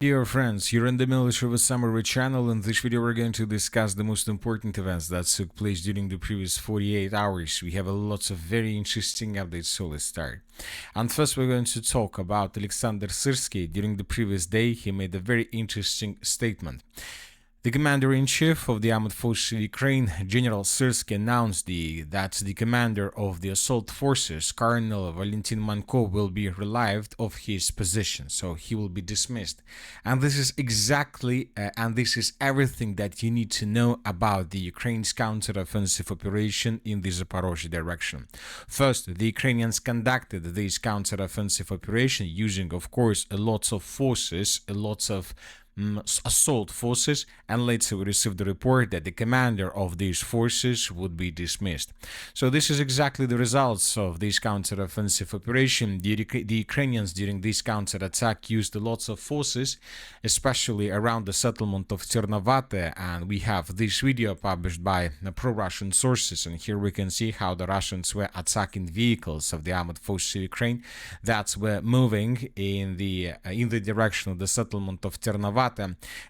Dear friends, you're in the military with Summary channel. In this video we're going to discuss the most important events that took place during the previous 48 hours. We have lots of very interesting updates, so let's start. And first we're going to talk about Alexander Syrsky. During the previous day he made a very interesting statement. The commander-in-chief of the armed forces of Ukraine, General Syrsky, announced that the commander of the assault forces, Colonel Valentin Manko, will be relieved of his position, so he will be dismissed. And this is this is everything that you need to know about the Ukraine's counter-offensive operation in the Zaporozhye direction. First, the Ukrainians conducted this counter-offensive operation using, of course, lots of forces, lots of assault forces, and later we received the report that the commander of these forces would be dismissed. So this is exactly the results of this counter-offensive operation. The Ukrainians during this counter-attack used lots of forces, especially around the settlement of Ternavate, and we have this video published by pro-Russian sources, and here we can see how the Russians were attacking vehicles of the armed forces of Ukraine that were moving in the direction of the settlement of Ternavate.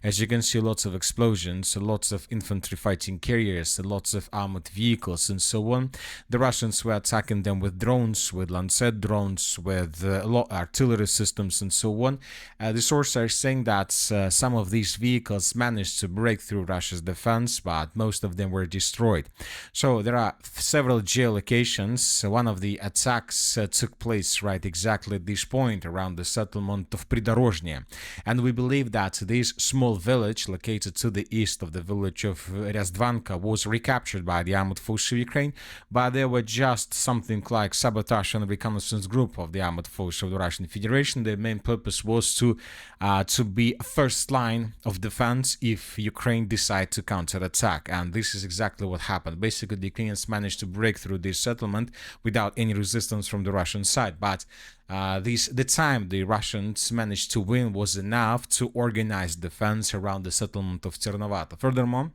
As you can see, lots of explosions, lots of infantry fighting carriers, lots of armored vehicles, and so on. The Russians were attacking them with drones, with Lancet drones, with artillery systems, and so on. The sources are saying that some of these vehicles managed to break through Russia's defense, but most of them were destroyed. So there are several geolocations. One of the attacks took place right exactly at this point around the settlement of Pridorozhny, and we believe that this small village located to the east of the village of Ryazdvanka was recaptured by the armed forces of Ukraine, but there were just something like sabotage and reconnaissance group of the armed forces of the Russian Federation. Their main purpose was to be a first line of defense if Ukraine decide to counterattack, and this is exactly what happened. Basically, the Ukrainians managed to break through this settlement without any resistance from the Russian side, but the time the Russians managed to win was enough to organize defense around the settlement of Ternavata. Furthermore,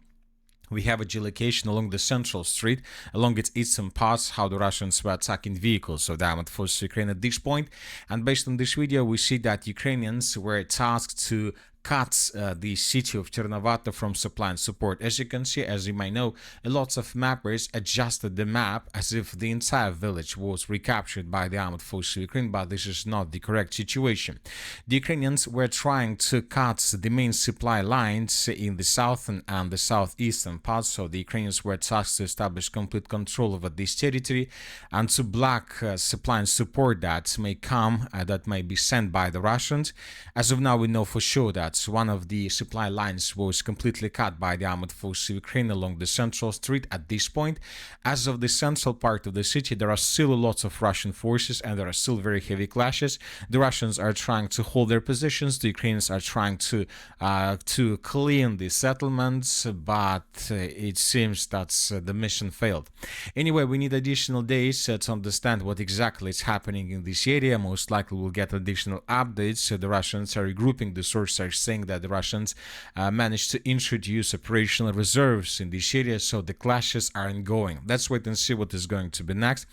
we have a geolocation along the central street, along its eastern parts, how the Russians were attacking vehicles of the armed forces of Ukraine at this point. And based on this video, we see that Ukrainians were tasked to cut the city of Ternavata from supply and support. As you can see, as you might know, lots of mappers adjusted the map as if the entire village was recaptured by the armed forces of Ukraine, but this is not the correct situation. The Ukrainians were trying to cut the main supply lines in the southern and the southeastern parts, so the Ukrainians were tasked to establish complete control over this territory and to block supply and support that may come, that may be sent by the Russians. As of now, we know for sure that one of the supply lines was completely cut by the armed forces of Ukraine along the central street at this point. As of the central part of the city, there are still lots of Russian forces and there are still very heavy clashes. The Russians are trying to hold their positions. The Ukrainians are trying to clean the settlements, but it seems that the mission failed. Anyway, we need additional days to understand what exactly is happening in this area. Most likely we'll get additional updates. The Russians are regrouping. The sources are saying that the Russians managed to introduce operational reserves in this area, so the clashes are ongoing. Let's wait and see what is going to be next.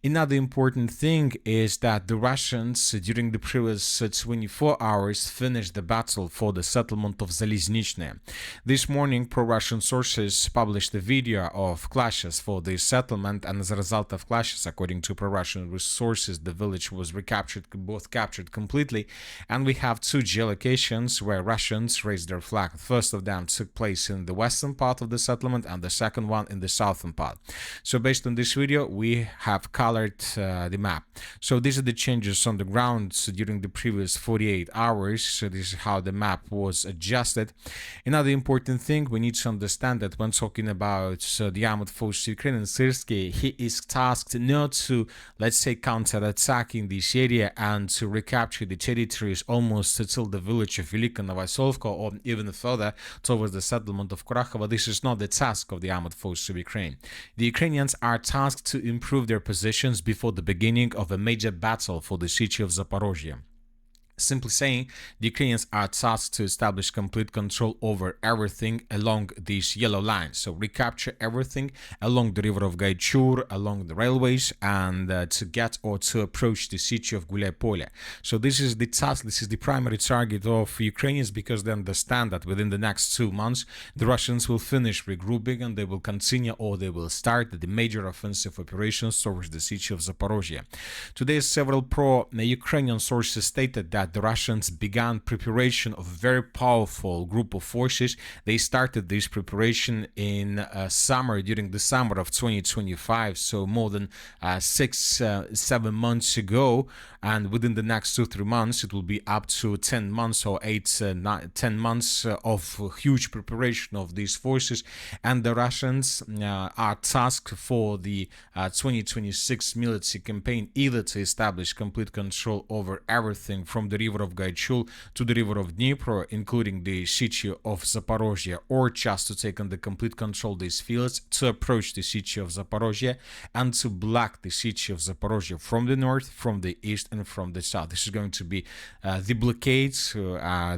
Another important thing is that the Russians during the previous 24 hours finished the battle for the settlement of Zaliznychne. This morning, pro-Russian sources published a video of clashes for this settlement, and as a result of clashes, according to pro-Russian sources, the village was captured completely, and we have two geolocations where Russians raised their flag. The first of them took place in the western part of the settlement and the second one in the southern part. So based on this video, we have colored the map. So these are the changes on the ground during the previous 48 hours. So this is how the map was adjusted. Another important thing we need to understand that when talking about the armed forces of Ukraine and Syrsky, he is tasked not to, let's say, counter-attack in this area and to recapture the territories almost till the village of Velika Novosovka or even further towards the settlement of Kurakhova. This is not the task of the armed forces of Ukraine. The Ukrainians are tasked to improve their positions before the beginning of a major battle for the city of Zaporozhye. Simply saying, the Ukrainians are tasked to establish complete control over everything along this yellow line. So recapture everything along the river of Gaichur, along the railways, and to get or to approach the city of Guliapole. So this is the task, this is the primary target of Ukrainians, because they understand that within the next 2 months, the Russians will finish regrouping and they will continue, or they will start the major offensive operations towards the city of Zaporozhye. Today, several pro-Ukrainian sources stated that the Russians began preparation of a very powerful group of forces. They started this preparation in summer, during the summer of 2025, so more than 6-7 months ago, and within the next 2-3 months it will be up to 10 months or 10 months of huge preparation of these forces. And the Russians are tasked for the 2026 military campaign either to establish complete control over everything from the river of Gaichul to the river of Dnipro, including the city of Zaporozhye, or just to take under complete control these fields, to approach the city of Zaporozhye and to block the city of Zaporozhye from the north, from the east, and from the south. This is going to be the blockade.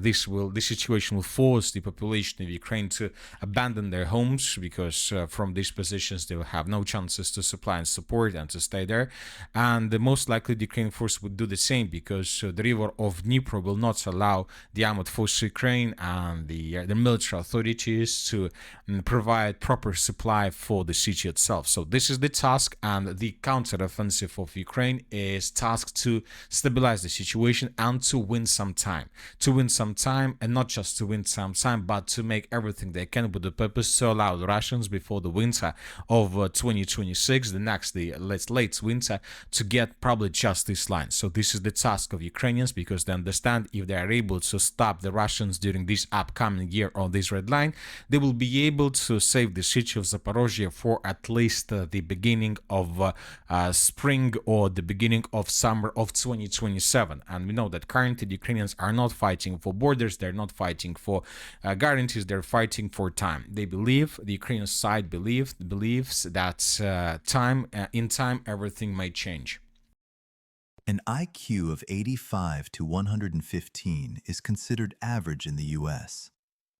This situation will force the population of Ukraine to abandon their homes, because from these positions they will have no chances to supply and support and to stay there. And most likely the Ukrainian force would do the same, because the river of Dnipro will not allow the armed forces of Ukraine and the military authorities to provide proper supply for the city itself. So this is the task, and the counter-offensive of Ukraine is tasked to stabilize the situation and to win some time. To win some time, and not just to win some time, but to make everything they can with the purpose to allow the Russians before the winter of 2026, the late winter, to get probably just this line. So this is the task of Ukrainians, because they understand if they are able to stop the Russians during this upcoming year on this red line, they will be able to save the city of Zaporozhye for at least the beginning of spring or the beginning of summer of 2027. And we know that currently the Ukrainians are not fighting for borders, they're not fighting for guarantees, they're fighting for time. They believe, the Ukrainian side believes that in time everything may change. An IQ of 85 to 115 is considered average in the US,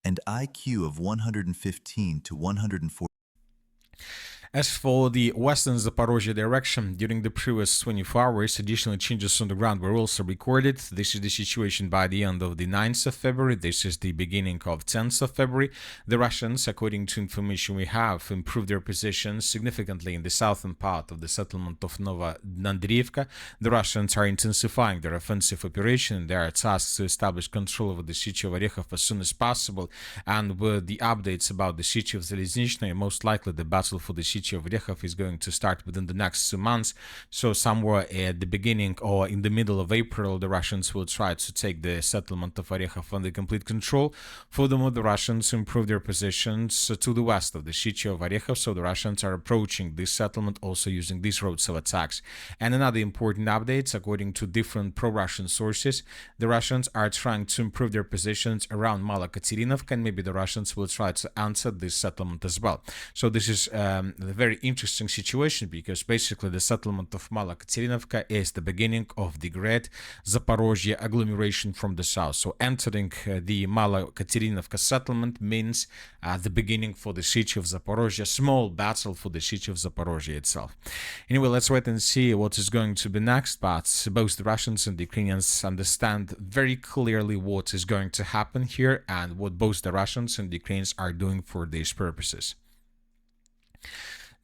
and IQ of 115 to 140. As for the western Zaporozhye direction, during the previous 24 hours, additional changes on the ground were also recorded. This is the situation by the end of the 9th of February. This is the beginning of 10th of February. The Russians, according to information we have, improved their positions significantly in the southern part of the settlement of Nova Andriivka. The Russians are intensifying their offensive operation. They are tasked to establish control over the city of Orekhov as soon as possible. And with the updates about the city of Zaliznychne, most likely the battle for the city of Orekhov is going to start within the next 2 months. So somewhere at the beginning or in the middle of April, the Russians will try to take the settlement of Orekhov under complete control. Furthermore, the Russians improve their positions to the west of the city of Orekhov, so the Russians are approaching this settlement also using these roads of attacks. And another important update, according to different pro-Russian sources, the Russians are trying to improve their positions around Mala Katerinovka, and maybe the Russians will try to answer this settlement as well. So this is a very interesting situation, because basically the settlement of Mala Katerinovka is the beginning of the great Zaporozhye agglomeration from the south. So entering the Mala Katerinovka settlement means the beginning for the city of Zaporozhye, small battle for the city of Zaporozhye itself. Anyway, let's wait and see what is going to be next, but both the Russians and the Ukrainians understand very clearly what is going to happen here and what both the Russians and the Ukrainians are doing for these purposes.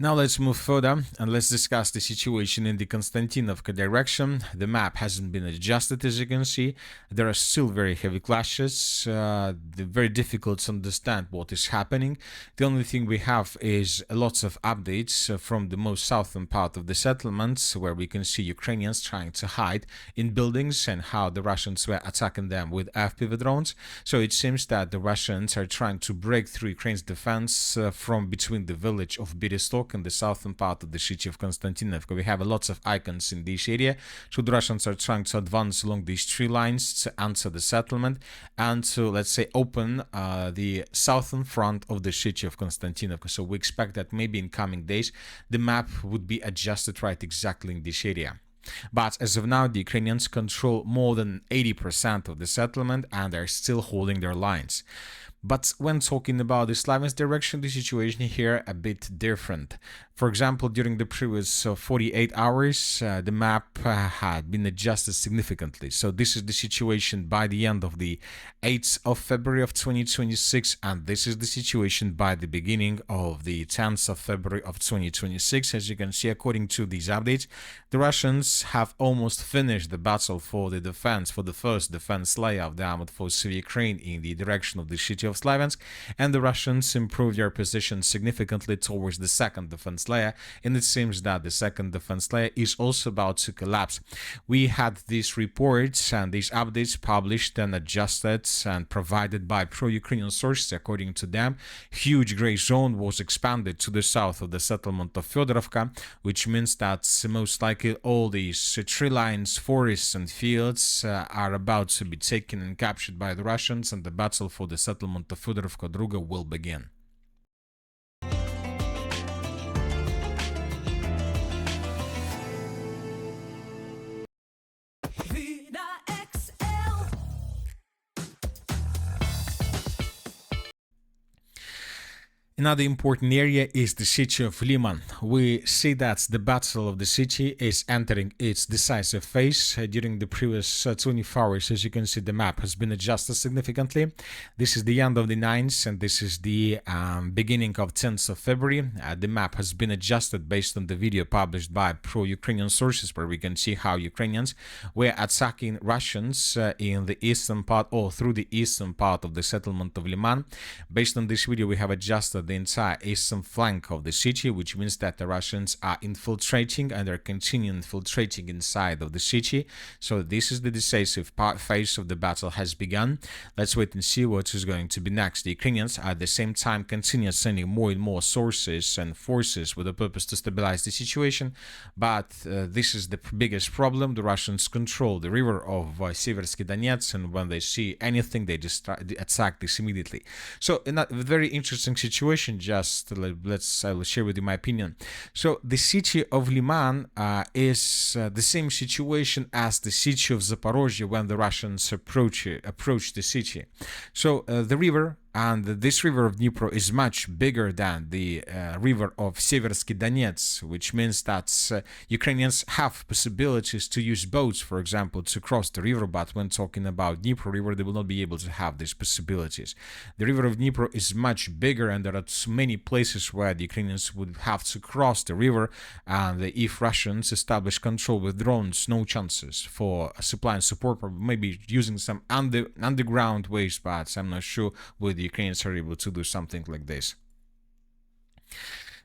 Now let's move further and let's discuss the situation in the Konstantinovka direction. The map hasn't been adjusted, as you can see. There are still very heavy clashes. They're very difficult to understand what is happening. The only thing we have is lots of updates from the most southern part of the settlements, where we can see Ukrainians trying to hide in buildings and how the Russians were attacking them with FPV drones. So it seems that the Russians are trying to break through Ukraine's defense from between the village of Berestok in the southern part of the city of Konstantinovka. We have lots of icons in this area. So the Russians are trying to advance along these tree lines to enter the settlement and to, let's say, open the southern front of the city of Konstantinovka. So we expect that maybe in coming days the map would be adjusted right exactly in this area. But as of now, the Ukrainians control more than 80% of the settlement and are still holding their lines. But when talking about the Slaviansk direction, the situation here a bit different. For example, during the previous 48 hours, the map had been adjusted significantly. So this is the situation by the end of the 8th of February of 2026, and this is the situation by the beginning of the 10th of February of 2026. As you can see, according to these updates, the Russians have almost finished the battle for the defense, for the first defense layer of the armored forces of Ukraine in the direction of the city of Slaviansk, and the Russians improved their position significantly towards the second defense layer, and it seems that the second defense layer is also about to collapse. We had these reports and these updates published and adjusted and provided by pro-Ukrainian sources. According to them, huge gray zone was expanded to the south of the settlement of Fyodorovka, which means that most likely all these tree lines, forests and fields are about to be taken and captured by the Russians, and the battle for the settlement of Fyodorovka Druga will begin. Another important area is the city of Liman. We see that the battle of the city is entering its decisive phase. During the previous 24 hours, as you can see, the map has been adjusted significantly. This is the end of the 9th, and this is the beginning of 10th of February. The map has been adjusted based on the video published by pro-Ukrainian sources, where we can see how Ukrainians were attacking Russians in the eastern part or through the eastern part of the settlement of Liman. Based on this video, we have adjusted the entire eastern flank of the city, which means that the Russians are infiltrating and are continuing infiltrating inside of the city. So this is the decisive phase of the battle has begun. Let's wait and see what is going to be next. The Ukrainians at the same time continue sending more and more sources and forces with the purpose to stabilize the situation, but this is the biggest problem. The Russians control the river of Seversky Donetsk, and when they see anything, they just attack this immediately. So in a very interesting situation, just I will share with you my opinion. So the city of Liman is the same situation as the city of Zaporozhye when the Russians approach the city. So the river, and this river of Dnipro is much bigger than the river of Seversky Donetsk, which means that Ukrainians have possibilities to use boats, for example, to cross the river, but when talking about Dnipro River, they will not be able to have these possibilities. The river of Dnipro is much bigger, and there are many places where the Ukrainians would have to cross the river, and if Russians establish control with drones, no chances for supply and support, maybe using some underground ways, but I'm not sure with the Ukrainians are able to do something like this.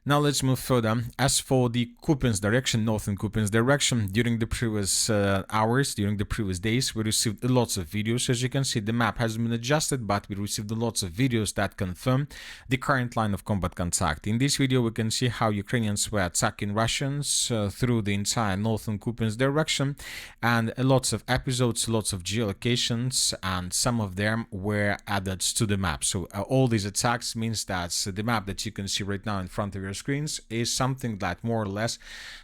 Now let's move further. As for the Kupiansk direction, northern Kupiansk direction, during the previous hours, during the previous days, we received lots of videos. As you can see, the map has been adjusted, but we received lots of videos that confirm the current line of combat contact. In this video, we can see how Ukrainians were attacking Russians through the entire northern Kupiansk direction, and lots of episodes, lots of geolocations, and some of them were added to the map. So all these attacks means that the map that you can see right now in front of your screens is something that more or less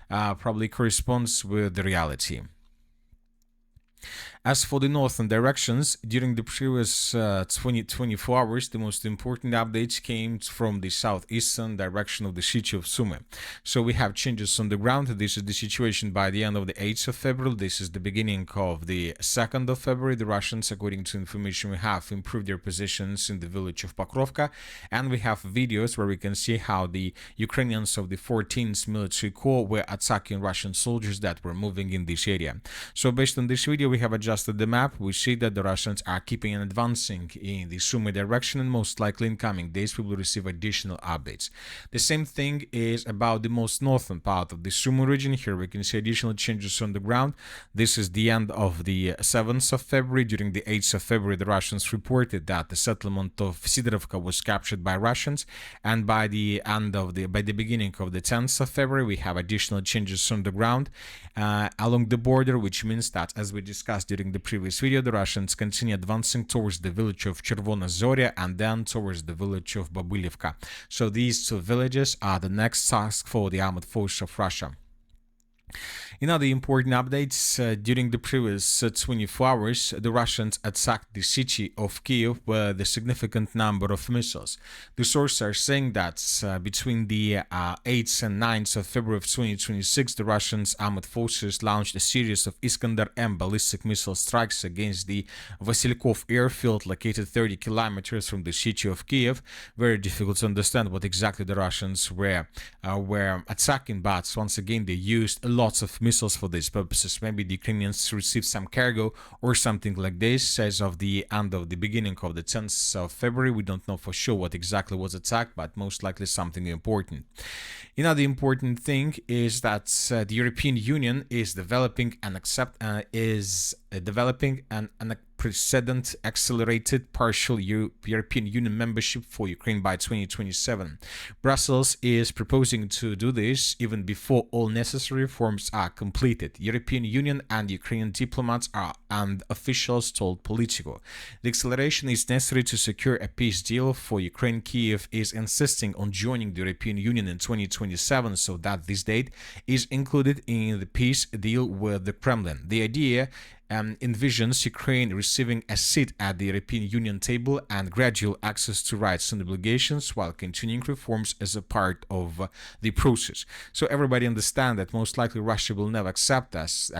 probably corresponds with the reality. As for the northern directions, during the previous 24 hours, the most important updates came from the southeastern direction of the city of Sumy. So we have changes on the ground. This is the situation by the end of the 8th of February. This is the beginning of the 2nd of February. The Russians, according to information we have, improved their positions in the village of Pokrovka. And we have videos where we can see how the Ukrainians of the 14th Military Corps were attacking Russian soldiers that were moving in this area. So based on this video, we have adjusted the map. We see that the Russians are keeping on advancing in the Sumy direction, and most likely in coming days we will receive additional updates. The same thing is about the most northern part of the Sumy region. Here we can see additional changes on the ground. This is the end of the 7th of February. During the 8th of February, the Russians reported that the settlement of Sidorovka was captured by Russians, and by the beginning of the 10th of February, we have additional changes on the ground along the border, which means that, as we discussed during the previous video, the Russians continue advancing towards the village of Chervona Zorya and then towards the village of Babylivka. So these two villages are the next task for the armored forces of Russia. In other important updates, during the previous 24 hours, the Russians attacked the city of Kiev with a significant number of missiles. The sources are saying that between the 8th and 9th of February of 2026, the Russians armed forces launched a series of Iskander-M ballistic missile strikes against the Vasilkov airfield located 30 kilometers from the city of Kiev. Very difficult to understand what exactly the Russians were attacking, but once again they used lots of missiles for these purposes. Maybe the Ukrainians received some cargo or something like this. As of the end of the beginning of the 10th of February, we don't know for sure what exactly was attacked, but most likely something important. Another important thing is that the European Union is developing an unprecedented accelerated partial European Union membership for Ukraine by 2027. Brussels is proposing to do this even before all necessary reforms are completed. European Union and Ukrainian diplomats and officials told Politico. The acceleration is necessary to secure a peace deal for Ukraine. Kiev is insisting on joining the European Union in 2027, so that this date is included in the peace deal with the Kremlin. The idea envisions Ukraine receiving a seat at the European Union table and gradual access to rights and obligations while continuing reforms as a part of the process. So everybody understands that most likely Russia will never accept this,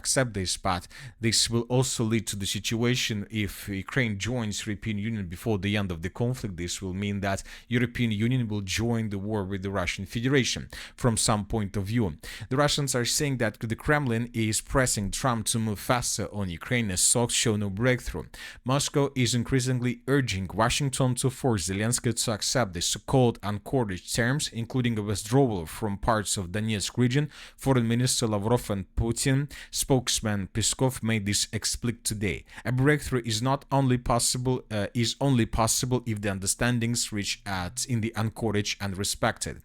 but this will also lead to the situation if Ukraine joins European Union before the end of the conflict. This will mean that European Union will join the war with the Russian Federation from some point of view. The Russians are saying that the Kremlin is pressing Trump to move faster on Ukraine as talks show no breakthrough. Moscow is increasingly urging Washington to force Zelensky to accept the so-called Anchorage terms, including a withdrawal from parts of Donetsk region. Foreign Minister Lavrov and Putin spokesman Peskov made this explicit today. A breakthrough is only possible if the understandings reached in the Anchorage and respected.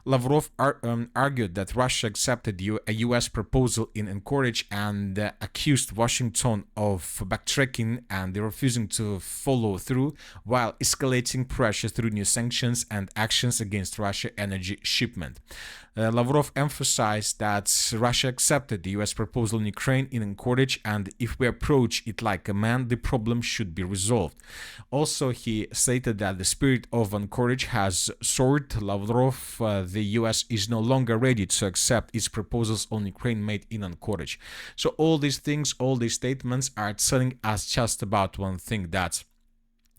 Lavrov argued that Russia accepted a U.S. proposal in Anchorage and accused Washington of backtracking and refusing to follow through while escalating pressure through new sanctions and actions against Russia energy shipment. Lavrov emphasized that Russia accepted the U.S. proposal in Ukraine in Anchorage, and if we approach it like a man, the problem should be resolved. Also, he stated that the spirit of Anchorage has soared. Lavrov, the U.S. is no longer ready to accept its proposals on Ukraine made in Anchorage. So all these things, all these statements are telling us just about one thing, that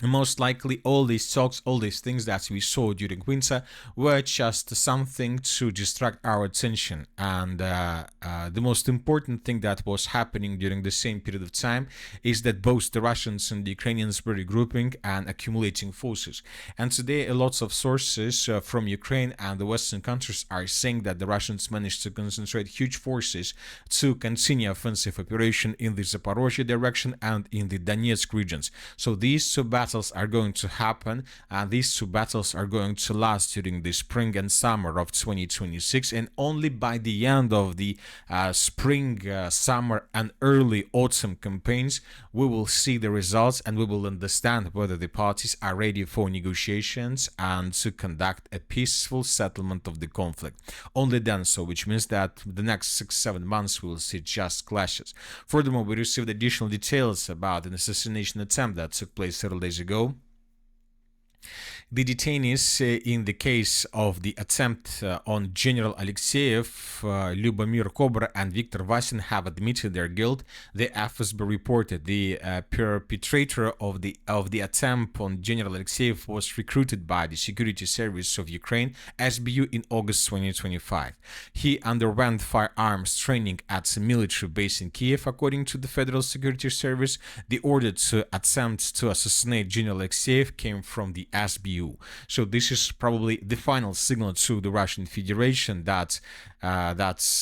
most likely all these talks, all these things that we saw during winter were just something to distract our attention. And the most important thing that was happening during the same period of time is that both the Russians and the Ukrainians were regrouping and accumulating forces. And today lots of sources from Ukraine and the Western countries are saying that the Russians managed to concentrate huge forces to continue offensive operation in the Zaporozhye direction and in the Donetsk regions. So these two battles are going to happen, and these two battles are going to last during the spring and summer of 2026, and only by the end of the spring, summer and early autumn campaigns we will see the results, and we will understand whether the parties are ready for negotiations and to conduct a peaceful settlement of the conflict. Only then, so which means that the next 6-7 months we will see just clashes. Furthermore, we received additional details about an assassination attempt that took place several days ago. The detainees in the case of the attempt on General Alexeyev, Lyubomir Kobra and Viktor Vasin have admitted their guilt, the FSB reported. The perpetrator of the attempt on General Alexeyev was recruited by the Security Service of Ukraine, SBU, in August 2025. He underwent firearms training at a military base in Kiev, according to the Federal Security Service. The order to attempt to assassinate General Alexeyev came from the SBU. So this is probably the final signal to the Russian Federation that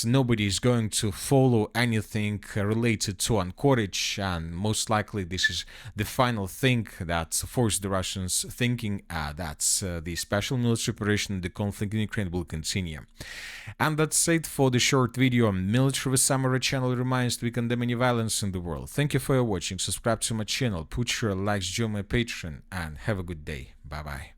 nobody is going to follow anything related to Anchorage, and most likely this is the final thing that forced the Russians thinking that the special military operation, the conflict in Ukraine, will continue. And that's it for the short video. Military Summary channel reminds we condemn any violence in the world. Thank you for watching. Subscribe to my channel, put your likes, join my Patreon, and have a good day. Bye bye.